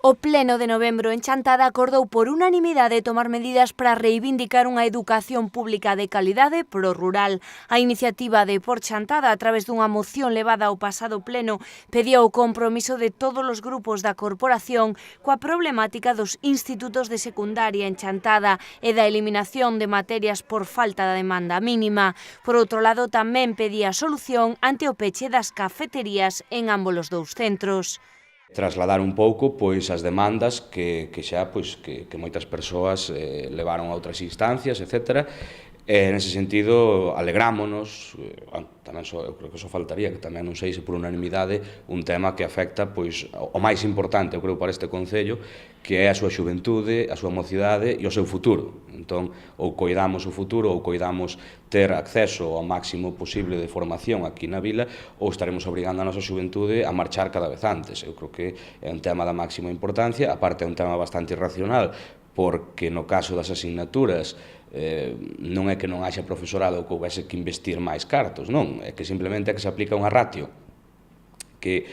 O Pleno de novembro en Chantada acordou por unanimidade tomar medidas para reivindicar unha educación pública de calidade pro rural. A iniciativa de Por Chantada, a través dunha moción levada ao pasado pleno, pedía o compromiso de todos os grupos da corporación coa problemática dos institutos de secundaria en Chantada e da eliminación de materias por falta da demanda mínima. Por outro lado, tamén pedía solución ante o peche das cafeterías en ambos os dous centros. Trasladar un pouco pois as demandas que xa pois que moitas persoas levaron a outras instancias, etc. Nese sentido, alegrámonos, tamén eu creo que só faltaría que tamén non sei se por unanimidade un tema que afecta pois o máis importante, eu creo, para este concello, que é a súa xuventude, a súa mocidade e o seu futuro. Entón, ou coidamos o futuro, ou coidamos ter acceso ao máximo posible de formación aquí na vila, ou estaremos obrigando a nosa xuventude a marchar cada vez antes. Eu creo que é un tema da máxima importancia, aparte é un tema bastante irracional, porque no caso das asignaturas non é que non haxa profesorado que houvese que investir máis cartos, non, é que simplemente é que se aplica unha ratio que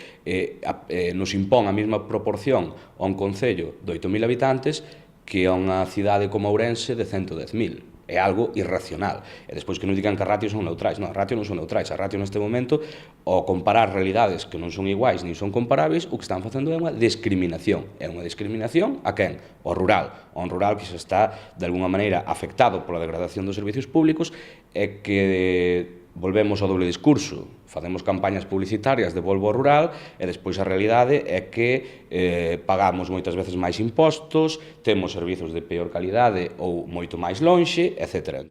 nos impón a mesma proporción a un concello de 8.000 habitantes que a unha cidade como Ourense de 110.000. É algo irracional. E despois que nos digan que as ratios son neutrais. Non, as ratios non son neutrais. As ratios neste momento, ao comparar realidades que non son iguais ni son comparáveis, o que están facendo é unha discriminación. É unha discriminación a quen? Ao rural. A un rural que se está, de alguna maneira, afectado pola degradación dos servicios públicos e que volvemos ao doble discurso, facemos campañas publicitarias de volvo ao rural e despois a realidade é que pagamos moitas veces máis impostos, temos servizos de peor calidade ou moito máis lonxe, etc.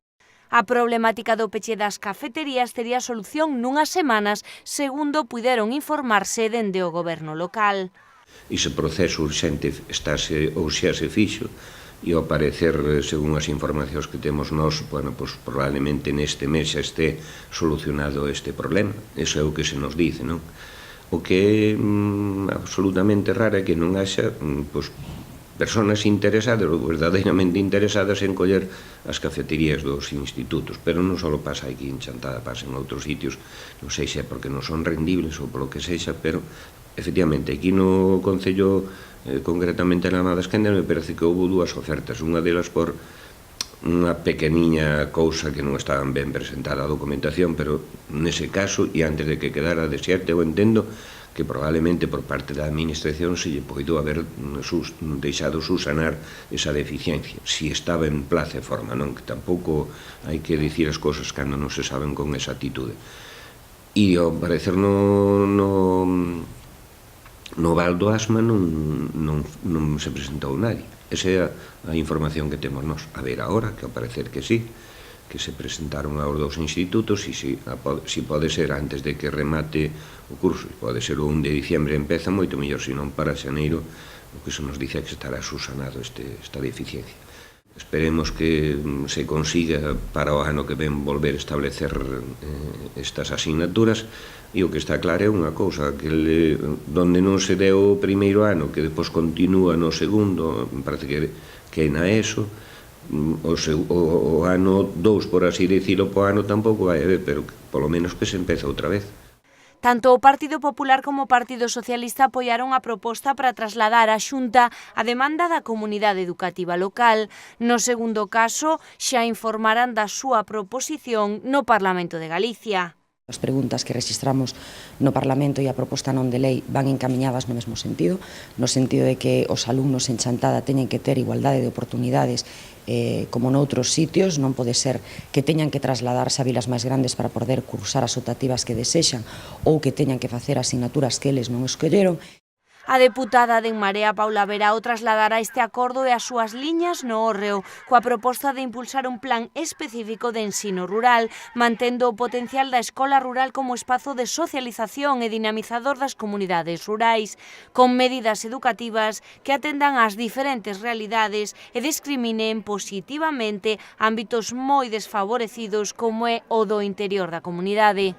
A problemática do peche das cafeterías tería solución nunhas semanas, segundo puideron informarse dende o goberno local. Ese proceso urxente estáse ou xa se fixo, e ao parecer, según as informacións que temos nós, bueno, pues, probablemente neste mes xa este solucionado este problema. Eso é o que se nos dice, non? O que é absolutamente raro é que non haxa pues, persoas interesadas ou verdadeiramente interesadas en coller as cafeterías dos institutos, pero non só pasa aquí en Chantada, pasa en outros sitios, non sei se é porque non son rendibles ou polo que sexa, pero efectivamente aquí no Concello, concretamente na Lama das Quendas, me parece que houve dúas ofertas, unha delas por unha pequeniña cousa que non estaban ben presentada a documentación, pero nese caso, e antes de que quedara desierto, eu entendo que probablemente por parte da administración se lle poidou haber deixado subsanar esa deficiencia, si estaba en plaza e forma, non? Que tampouco hai que dicir as cousas cando non se saben con exactitude. E ao parecer no Val do Asma non se presentou nadie. Esa é a información que temos nós. A ver agora, que ao parecer que sí, que se presentaron aos dous institutos, e si pode ser antes de que remate o curso, pode ser o 1 de diciembre empeza, moito mellor, se non para xaneiro, o que se nos dice é que estará subsanado esta deficiencia. Esperemos que se consiga para o ano que ven volver a establecer estas asignaturas, e o que está claro é unha cousa, que donde non se deu o primeiro ano, que depois continúa no segundo, me parece que é na ESO, o ano 2, por así dicilo, po ano tampouco vai haber, pero polo menos que se empeza outra vez. Tanto o Partido Popular como o Partido Socialista apoiaron a proposta para trasladar á Xunta a demanda da comunidade educativa local. No segundo caso, xa informarán da súa proposición no Parlamento de Galicia. As preguntas que registramos no Parlamento e a proposta non de lei van encamiñadas no mesmo sentido de que os alumnos en Chantada teñen que ter igualdade de oportunidades como noutros sitios, non pode ser que teñan que trasladarse a vilas máis grandes para poder cursar as optativas que desexan ou que teñan que facer asignaturas que eles non escolleron. A deputada de En Marea, Paula Verao, trasladará este acordo e as súas liñas no hórreo, coa proposta de impulsar un plan específico de ensino rural, mantendo o potencial da escola rural como espazo de socialización e dinamizador das comunidades rurais, con medidas educativas que atendan ás diferentes realidades e discriminen positivamente ámbitos moi desfavorecidos como é o do interior da comunidade.